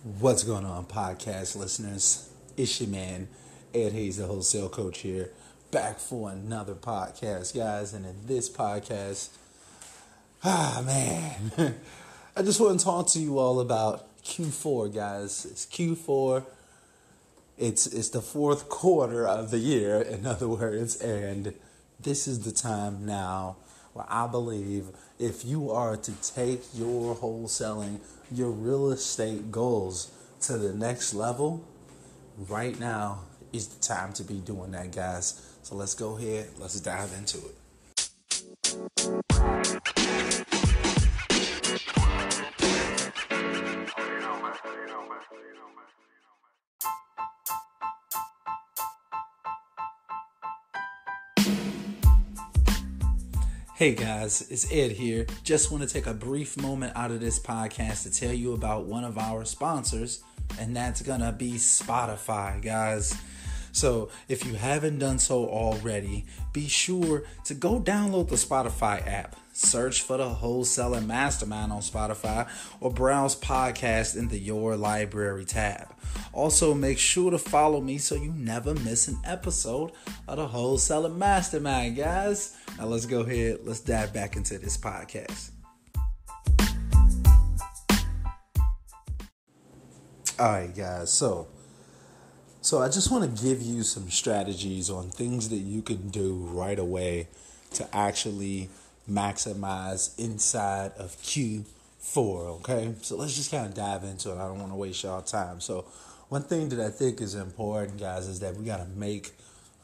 What's going on, podcast listeners? It's your man, Ed Hayes, the Wholesale Coach here, back for another podcast, guys. And in this podcast, man, I just want to talk to you all about Q4, guys. It's Q4. It's the fourth quarter of the year, in other words, and this is the time now where I believe if you are to take your wholesaling, your real estate goals to the next level, right now is the time to be doing that, guys. So let's go ahead, let's dive into it. Hey guys, it's Ed here. Just want to take a brief moment out of this podcast to tell you about one of our sponsors, and that's gonna be Spotify, guys. So if you haven't done so already, be sure to go download the Spotify app. Search for the Wholesale Mastermind on Spotify or browse podcasts in the Your Library tab. Also, make sure to follow me so you never miss an episode of the Wholesale Mastermind, guys. Now let's go ahead. Let's dive back into this podcast. All right, guys. So I just want to give you some strategies on things that you can do right away to actually maximize inside of Q4, okay? So let's just kind of dive into it. I don't want to waste y'all time. So one thing that I think is important, guys, is that we got to make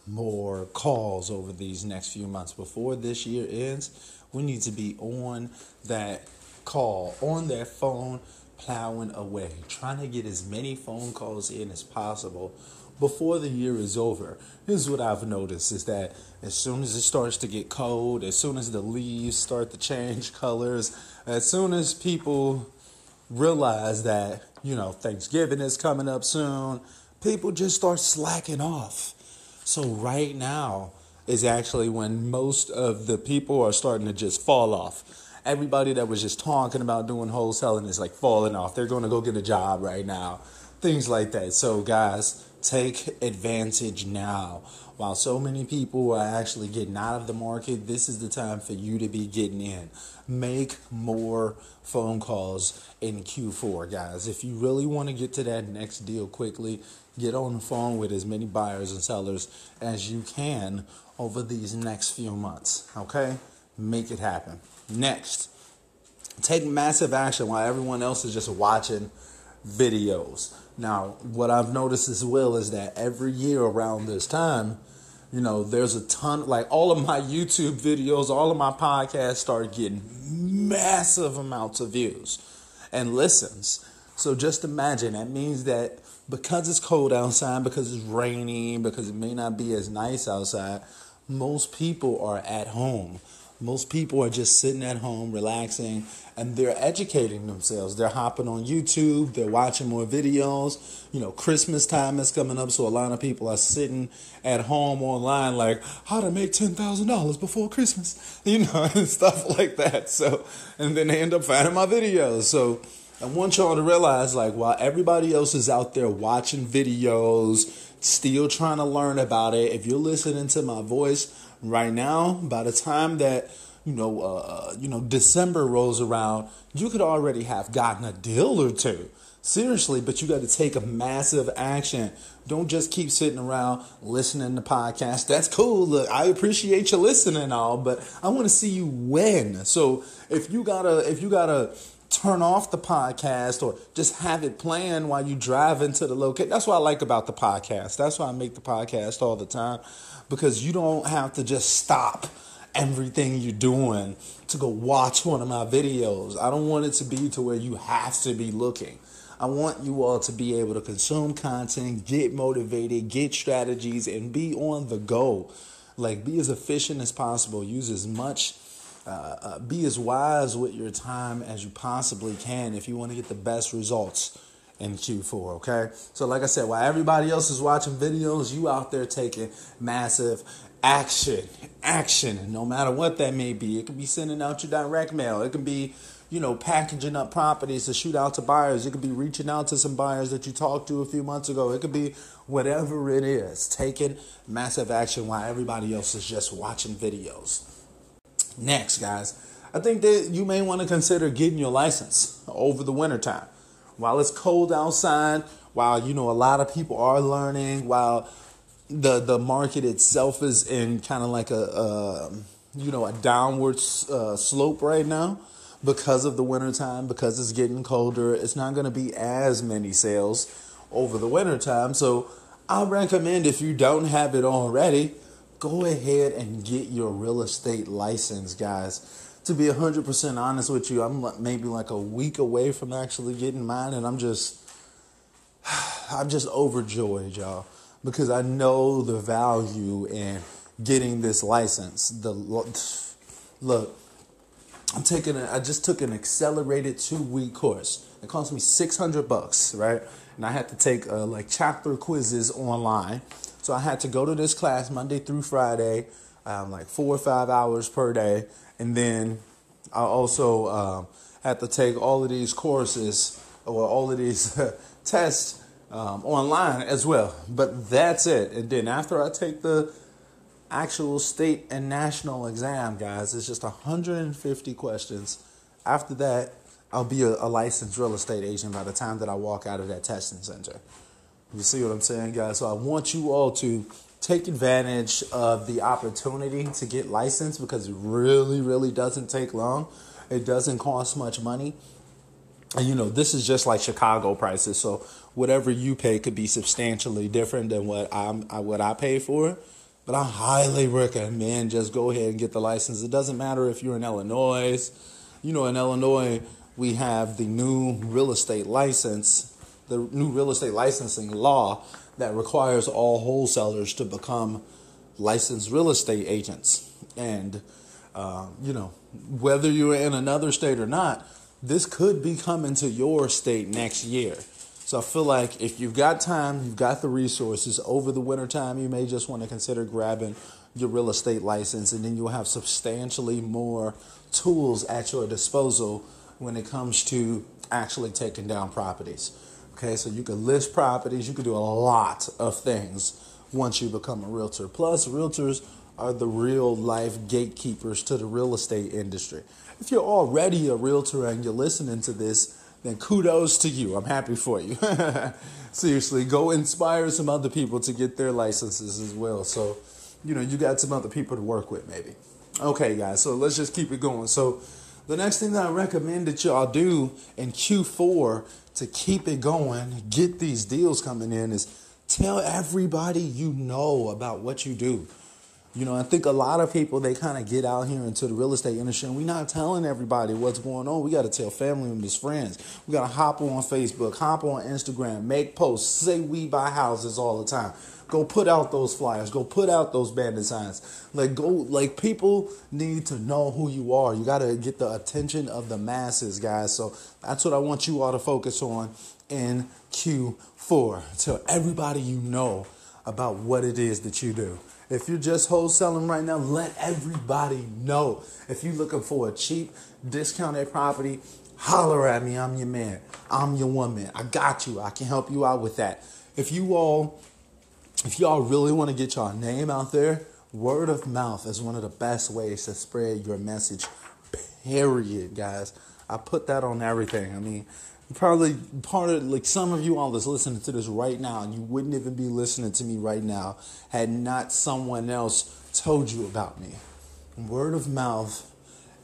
more calls over these next few months. Before this year ends, we need to be on that call, on that phone, plowing away, trying to get as many phone calls in as possible before the year is over. Here's what I've noticed is that as soon as it starts to get cold, as soon as the leaves start to change colors, as soon as people realize that, Thanksgiving is coming up soon, people just start slacking off. So right now is actually when most of the people are starting to just fall off. Everybody that was just talking about doing wholesaling is like falling off. They're going to go get a job right now. Things like that. So guys, take advantage now. While so many people are actually getting out of the market, this is the time for you to be getting in. Make more phone calls in Q4, guys. If you really want to get to that next deal quickly, get on the phone with as many buyers and sellers as you can over these next few months, okay? Make it happen. Next, take massive action while everyone else is just watching videos. Now, what I've noticed as well is that every year around this time, there's a ton, like all of my YouTube videos, all of my podcasts start getting massive amounts of views and listens. So just imagine, that means that because it's cold outside, because it's rainy, because it may not be as nice outside, most people are at home. Most people are just sitting at home, relaxing, and they're educating themselves. They're hopping on YouTube. They're watching more videos. Christmas time is coming up, so a lot of people are sitting at home online like, how to make $10,000 before Christmas, and stuff like that. So, and then they end up finding my videos. So I want y'all to realize, like, while everybody else is out there watching videos, still trying to learn about it, if you're listening to my voice right now, by the time that December rolls around, you could already have gotten a deal or two. Seriously, but you got to take a massive action. Don't just keep sitting around listening to podcasts. That's cool. Look, I appreciate you listening and all, but I want to see you win. So if you gotta turn off the podcast or just have it playing while you drive into the location. That's what I like about the podcast. That's why I make the podcast all the time, because you don't have to just stop everything you're doing to go watch one of my videos. I don't want it to be to where you have to be looking. I want you all to be able to consume content, get motivated, get strategies, and be on the go. Like, be as efficient as possible. Use as much be as wise with your time as you possibly can if you want to get the best results in Q4, okay? So like I said, while everybody else is watching videos, you out there taking massive action, no matter what that may be. It could be sending out your direct mail. It could be, packaging up properties to shoot out to buyers. It could be reaching out to some buyers that you talked to a few months ago. It could be whatever it is, taking massive action while everybody else is just watching videos. Next, guys, I think that you may want to consider getting your license over the wintertime. While it's cold outside, while, a lot of people are learning, while the market itself is in kind of like a downward slope right now because of the wintertime, because it's getting colder. It's not going to be as many sales over the wintertime. So I recommend, if you don't have it already, go ahead and get your real estate license, guys. To be 100% honest with you, I'm maybe like a week away from actually getting mine, and I'm just overjoyed, y'all, because I know the value in getting this license. Look, I just took an accelerated 2-week course. It cost me $600, right? And I had to take chapter quizzes online. So I had to go to this class Monday through Friday, 4 or 5 hours per day. And then I also had to take all of these courses or all of these tests online as well. But that's it. And then after I take the actual state and national exam, guys, it's just 150 questions. After that, I'll be a licensed real estate agent by the time that I walk out of that testing center. You see what I'm saying, guys? So I want you all to take advantage of the opportunity to get licensed, because it really, really doesn't take long. It doesn't cost much money. And, this is just like Chicago prices. So whatever you pay could be substantially different than what I pay for. But I highly recommend just go ahead and get the license. It doesn't matter if you're in Illinois. In Illinois, we have the new real estate license, the new real estate licensing law that requires all wholesalers to become licensed real estate agents. And, whether you're in another state or not, this could be coming to your state next year. So I feel like if you've got time, you've got the resources over the wintertime, you may just want to consider grabbing your real estate license, and then you'll have substantially more tools at your disposal when it comes to actually taking down properties. Okay, so you can list properties, you can do a lot of things once you become a realtor. Plus, realtors are the real life gatekeepers to the real estate industry. If you're already a realtor and you're listening to this, then kudos to you. I'm happy for you. Seriously, go inspire some other people to get their licenses as well. So, you got some other people to work with maybe. Okay, guys, so let's just keep it going. So the next thing that I recommend that y'all do in Q4 to keep it going, get these deals coming in, is tell everybody you know about what you do. I think a lot of people, they kind of get out here into the real estate industry, and we're not telling everybody what's going on. We got to tell family members, friends. We got to hop on Facebook, hop on Instagram, make posts, say we buy houses all the time. Go put out those flyers. Go put out those bandit signs. People need to know who you are. You got to get the attention of the masses, guys. So that's what I want you all to focus on in Q4. Tell everybody you know about what it is that you do. If you're just wholesaling right now, let everybody know. If you're looking for a cheap, discounted property, holler at me. I'm your man. I'm your woman. I got you. I can help you out with that. If y'all really want to get your name out there, word of mouth is one of the best ways to spread your message, period, guys. I put that on everything. I mean, probably part of, some of you all that's listening to this right now, and you wouldn't even be listening to me right now had not someone else told you about me. Word of mouth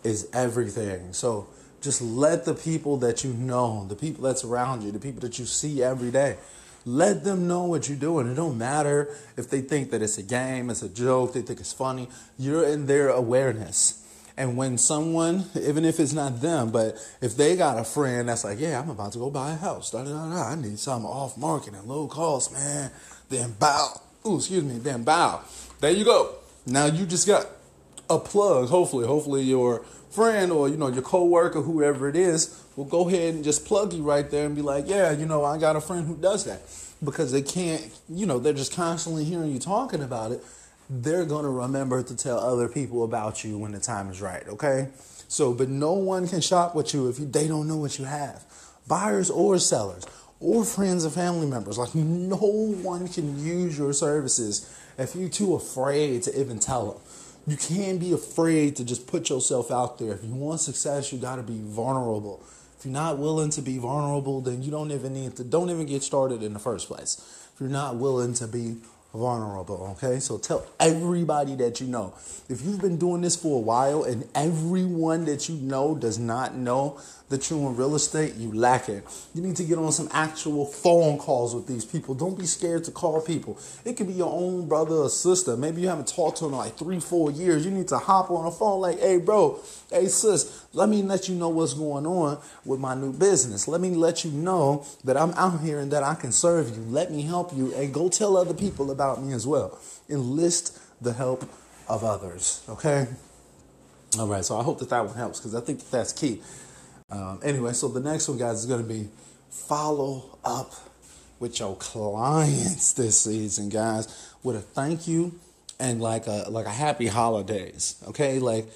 is everything. So just let the people that you know, the people that's around you, the people that you see every day, let them know what you're doing. It don't matter if they think that it's a game, it's a joke, they think it's funny. You're in their awareness. And when someone, even if it's not them, but if they got a friend that's like, yeah, I'm about to go buy a house, I need something off market and low cost, man, then bow. Then bow. There you go. Now you just got a plug, hopefully your friend or, your coworker, whoever it is, will go ahead and just plug you right there and be like, yeah, I got a friend who does that. Because they can't, they're just constantly hearing you talking about it. They're going to remember to tell other people about you when the time is right, okay? So, but no one can shop with you if they don't know what you have. Buyers or sellers or friends and family members. Like, no one can use your services if you're too afraid to even tell them. You can't be afraid to just put yourself out there. If you want success, you got to be vulnerable. If you're not willing to be vulnerable, then you don't even get started in the first place. If you're not willing to be vulnerable, okay? So tell everybody that you know. If you've been doing this for a while and everyone that you know does not know that you're in real estate, you lack it. You need to get on some actual phone calls with these people. Don't be scared to call people. It could be your own brother or sister. Maybe you haven't talked to them in like 3-4 years. You need to hop on a phone like, hey, bro, hey, sis, let me let you know what's going on with my new business. Let me let you know that I'm out here and that I can serve you. Let me help you, and go tell other people about me as well. Enlist the help of others, okay? All right, so I hope that one helps, because I think that's key. Anyway, so the next one, guys, is going to be follow up with your clients this season, guys, with a thank you and like a happy holidays. Okay, like,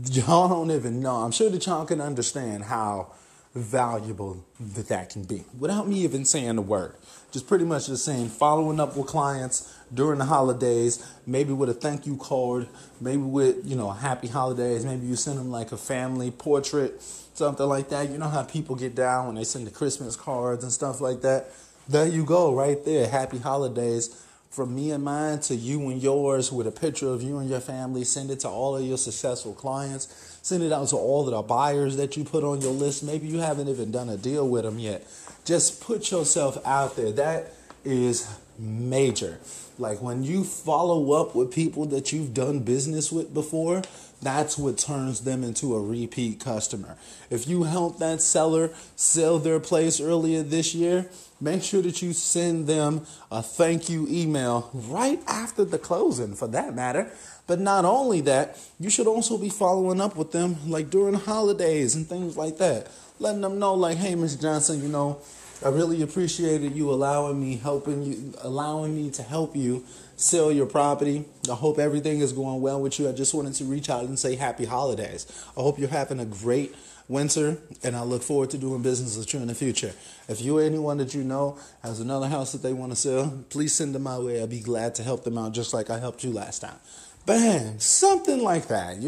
y'all don't even know. I'm sure that y'all can understand how valuable that can be without me even saying the word. Just pretty much just saying, following up with clients during the holidays, maybe with a thank you card, maybe with, happy holidays. Maybe you send them like a family portrait, something like that. You know how people get down when they send the Christmas cards and stuff like that. There you go, right there. Happy holidays from me and mine to you and yours, with a picture of you and your family. Send it to all of your successful clients. Send it out to all of the buyers that you put on your list. Maybe you haven't even done a deal with them yet. Just put yourself out there. That is major. Like, when you follow up with people that you've done business with before, that's what turns them into a repeat customer. If you helped that seller sell their place earlier this year, make sure that you send them a thank you email right after the closing, for that matter. But not only that, you should also be following up with them like during holidays and things like that. Letting them know, like, hey, Ms. Johnson, I really appreciated you allowing me to help you sell your property. I hope everything is going well with you. I just wanted to reach out and say happy holidays. I hope you're having a great winter, and I look forward to doing business with you in the future. If you or anyone that you know has another house that they want to sell, please send them my way. I'll be glad to help them out, just like I helped you last time. Bang, something like that,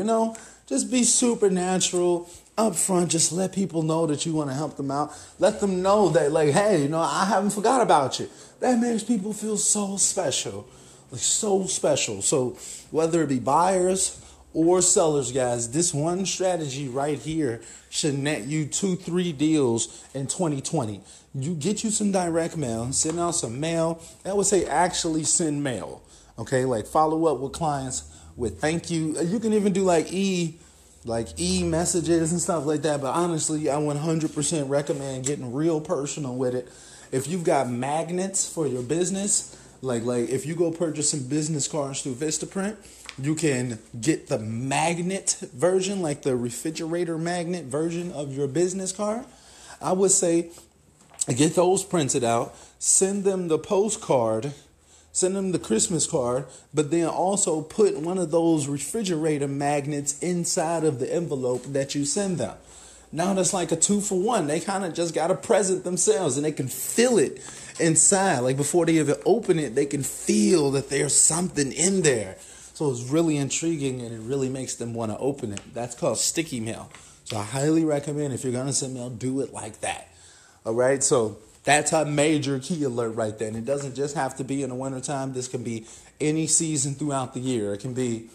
Just be supernatural up front. Just let people know that you want to help them out. Let them know that, like, hey, I haven't forgot about you. That makes people feel so special. Like, so special. So whether it be buyers or sellers, guys, this one strategy right here should net you 2-3 deals in 2020. You get you some direct mail, send out some mail. I would say actually send mail. Okay, like, follow up with clients with thank you. You can even do like messages and stuff like that. But honestly, I 100% recommend getting real personal with it. If you've got magnets for your business, like if you go purchase some business cards through Vistaprint, you can get the magnet version, like the refrigerator magnet version of your business card. I would say get those printed out, send them the postcard, send them the Christmas card, but then also put one of those refrigerator magnets inside of the envelope that you send them. Now that's like a 2-for-1. They kind of just got to present themselves, and they can feel it inside. Like, before they even open it, they can feel that there's something in there. So it's really intriguing, and it really makes them want to open it. That's called sticky mail. So I highly recommend, if you're going to send mail, do it like that. All right, so that's a major key alert right there. And it doesn't just have to be in the wintertime. This can be any season throughout the year. It can be,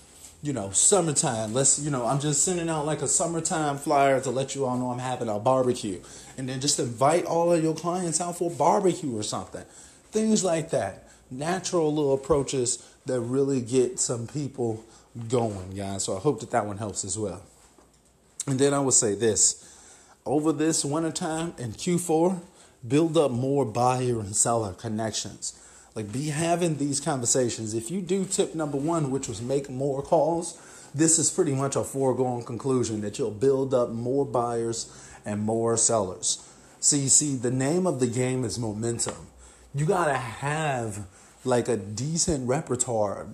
summertime. I'm just sending out like a summertime flyer to let you all know I'm having a barbecue. And then just invite all of your clients out for a barbecue or something. Things like that. Natural little approaches that really get some people going, guys. So I hope that one helps as well. And then I would say this. Over this wintertime in Q4, build up more buyer and seller connections. Like, be having these conversations. If you do tip number 1, which was make more calls, this is pretty much a foregone conclusion that you'll build up more buyers and more sellers. See, the name of the game is momentum. You got to have like a decent repertoire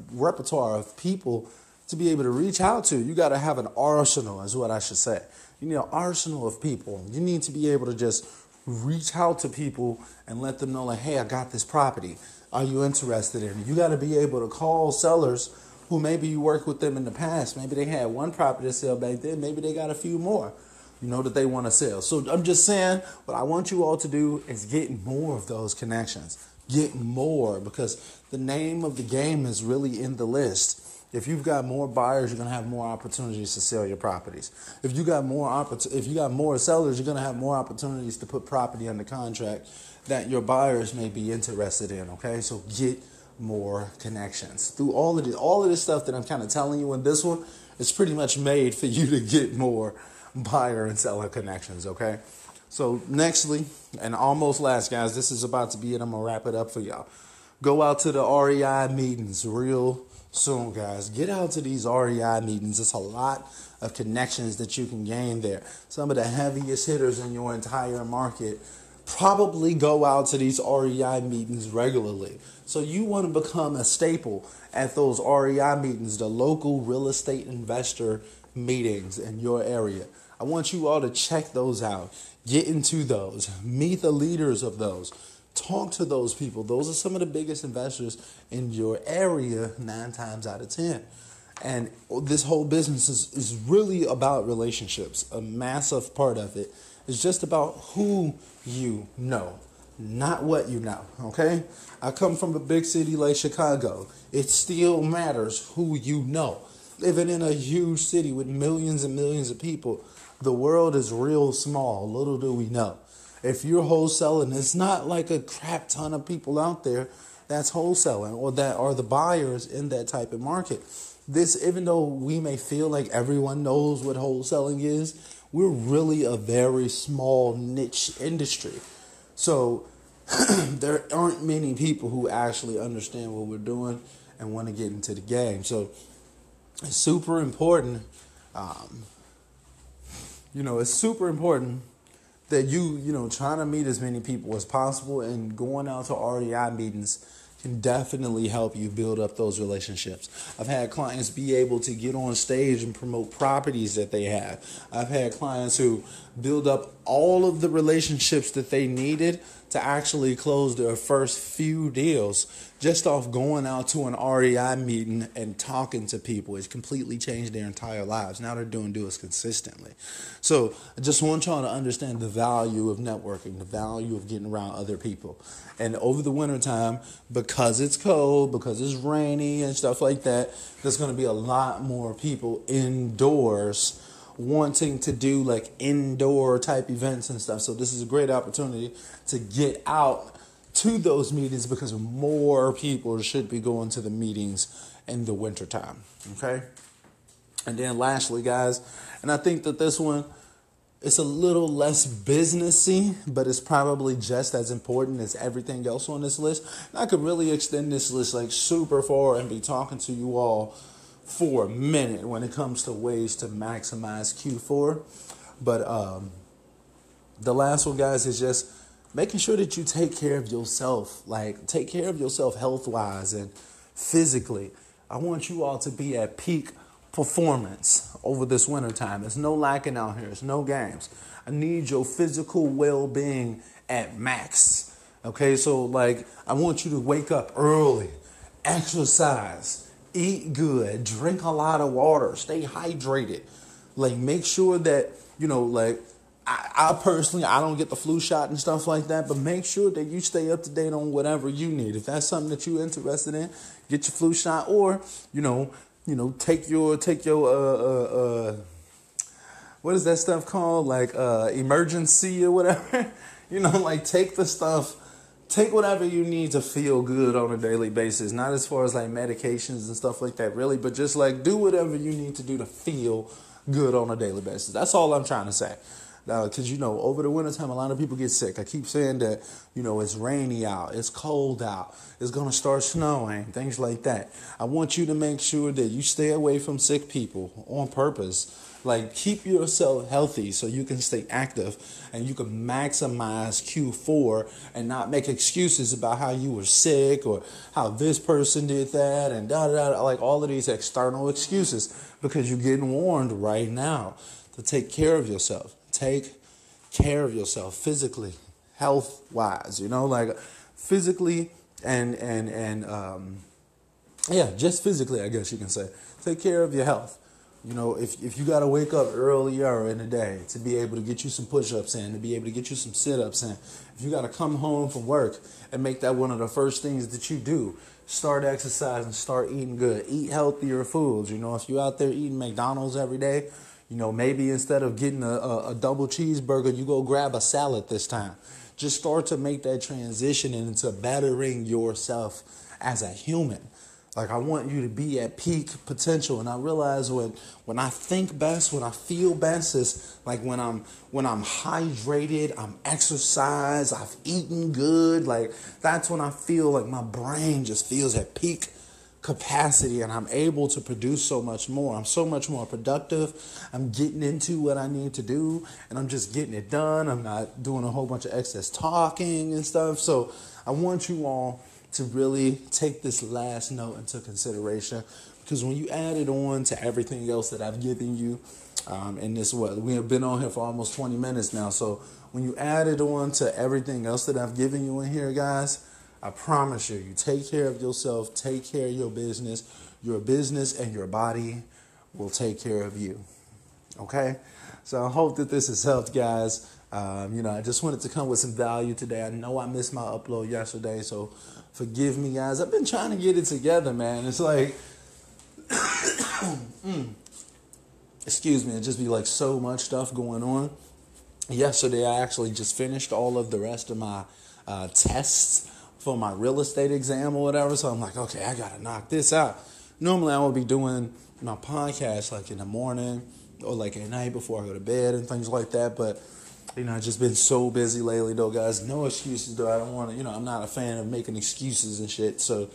of people to be able to reach out to. You got to have an arsenal, is what I should say. You need an arsenal of people. You need to be able to just reach out to people and let them know, like, hey, I got this property. Are you interested in it? You got to be able to call sellers who maybe you worked with them in the past. Maybe they had one property to sell back then. Maybe they got a few more, that they want to sell. So I'm just saying, what I want you all to do is get more of those connections. Get more, because the name of the game is really in the list. If you've got more buyers, you're going to have more opportunities to sell your properties. If you got more sellers, you're going to have more opportunities to put property under contract that your buyers may be interested in, okay? So get more connections. Through all of this stuff that I'm kind of telling you in this one, it's pretty much made for you to get more buyer and seller connections, okay? So nextly, and almost last, guys, this is about to be it. I'm going to wrap it up for y'all. Go out to the REI meetings real soon, guys. Get out to these REI meetings. It's a lot of connections that you can gain there. Some of the heaviest hitters in your entire market probably go out to these REI meetings regularly. So you want to become a staple at those REI meetings, the local real estate investor meetings in your area. I want you all to check those out. Get into those. Meet the leaders of those. Talk to those people. Those are some of the biggest investors in your area 9 times out of 10. And this whole business is really about relationships. A massive part of it is just about who you know, not what you know, okay? I come from a big city like Chicago. It still matters who you know. Living in a huge city with millions and millions of people, the world is real small. Little do we know. If you're wholesaling, it's not like a crap ton of people out there that's wholesaling or that are the buyers in that type of market. This, even though we may feel like everyone knows what wholesaling is, we're really a very small niche industry. So there aren't many people who actually understand what we're doing and want to get into the game. So it's super important. It's super important that you trying to meet as many people as possible, and going out to REI meetings can definitely help you build up those relationships. I've had clients be able to get on stage and promote properties that they have. I've had clients who build up all of the relationships that they needed to actually close their first few deals just off going out to an REI meeting and talking to people. It's completely changed their entire lives. Now they're doing deals consistently. So I just want y'all to understand the value of networking, the value of getting around other people. And over the wintertime, because it's cold, because it's rainy and stuff like that, there's going to be a lot more people indoors wanting to do like indoor type events and stuff. So this is a great opportunity to get out to those meetings, because more people should be going to the meetings in the wintertime. Okay. And then lastly, guys, and I think that this one, it's a little less businessy, but it's probably just as important as everything else on this list. And I could really extend this list like super far and be talking to you all for a minute when it comes to ways to maximize Q4. But the last one, guys, is just making sure that you take care of yourself. Like, take care of yourself health-wise and physically. I want you all to be at peak performance over this wintertime. There's no lacking out here. There's no games. I need your physical well-being at max. Okay, so like, I want you to wake up early, exercise, eat good, drink a lot of water, stay hydrated. Like, make sure that, I personally, I don't get the flu shot and stuff like that, but make sure that you stay up to date on whatever you need. If that's something that you're interested in, get your flu shot, or, take your what is that stuff called? Like, emergency or whatever. Take whatever you need to feel good on a daily basis. Not as far as like medications and stuff like that, really, but just like do whatever you need to do to feel good on a daily basis. That's all I'm trying to say. Because, over the wintertime, a lot of people get sick. I keep saying that, it's rainy out, it's cold out, it's going to start snowing, things like that. I want you to make sure that you stay away from sick people on purpose. Like, keep yourself healthy so you can stay active and you can maximize Q4 and not make excuses about how you were sick or how this person did that and da da da, like all of these external excuses, because you're getting warned right now to take care of yourself. Take care of yourself physically, health wise, like physically and yeah, just physically, I guess you can say. Take care of your health. If you got to wake up earlier in the day to be able to get you some push-ups in, to be able to get you some sit-ups in, if you got to come home from work and make that one of the first things that you do, start exercising, start eating good, eat healthier foods. If you're out there eating McDonald's every day, maybe instead of getting a double cheeseburger, you go grab a salad this time. Just start to make that transition into bettering yourself as a human. Like, I want you to be at peak potential. And I realize when I think best, when I feel best, is like when I'm hydrated, I'm exercised, I've eaten good. Like, that's when I feel like my brain just feels at peak capacity and I'm able to produce so much more. I'm so much more productive. I'm getting into what I need to do and I'm just getting it done. I'm not doing a whole bunch of excess talking and stuff. So I want you all to really take this last note into consideration, because when you add it on to everything else that I've given you, in this, we have been on here for almost 20 minutes now. So when you add it on to everything else that I've given you in here, guys, I promise you take care of yourself, take care of your business and your body will take care of you. Okay? So I hope that this has helped, guys. I just wanted to come with some value today. I know I missed my upload yesterday, so forgive me, guys. I've been trying to get it together, man. It's like, excuse me, it just be like so much stuff going on. Yesterday, I actually just finished all of the rest of my tests for my real estate exam or whatever. So I'm like, okay, I got to knock this out. Normally, I would be doing my podcast like in the morning or like at night before I go to bed and things like that. But I've just been so busy lately, though, guys. No excuses, though. I don't want to, I'm not a fan of making excuses and shit. So,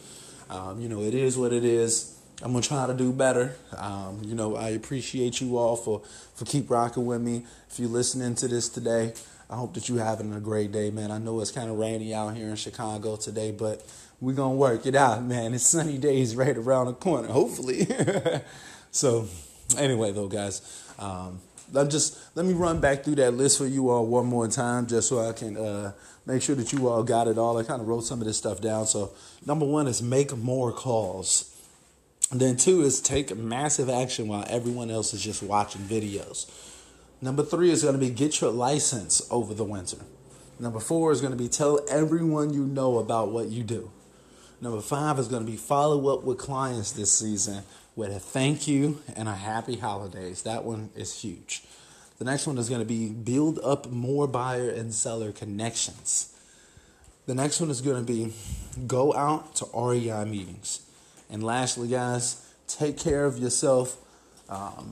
it is what it is. I'm going to try to do better. I appreciate you all for keep rocking with me. If you're listening to this today, I hope that you're having a great day, man. I know it's kind of rainy out here in Chicago today, but we're going to work it out, man. It's sunny days right around the corner, hopefully. So, anyway, though, guys, let me run back through that list for you all one more time, just so I can make sure that you all got it all. I kind of wrote some of this stuff down. So, number 1 is make more calls. And then 2 is take massive action while everyone else is just watching videos. Number 3 is going to be get your license over the winter. Number 4 is going to be tell everyone you know about what you do. Number 5 is going to be follow up with clients this season with a thank you and a happy holidays. That one is huge. The next one is going to be build up more buyer and seller connections. The next one is going to be go out to REI meetings. And lastly, guys, take care of yourself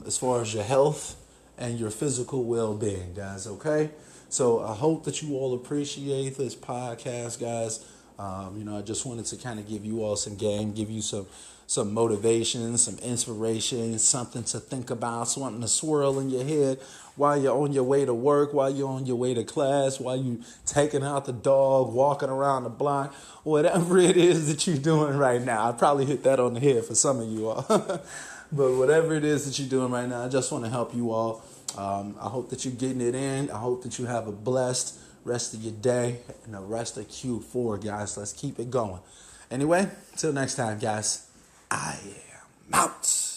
as far as your health and your physical well-being, guys, okay? So I hope that you all appreciate this podcast, guys. I just wanted to kind of give you all some game, give you some motivation, some inspiration, something to think about, something to swirl in your head while you're on your way to work, while you're on your way to class, while you're taking out the dog, walking around the block, whatever it is that you're doing right now. I probably hit that on the head for some of you all. But whatever it is that you're doing right now, I just want to help you all. I hope that you're getting it in. I hope that you have a blessed rest of your day and the rest of Q4, guys. Let's keep it going. Anyway, till next time, guys, I am out.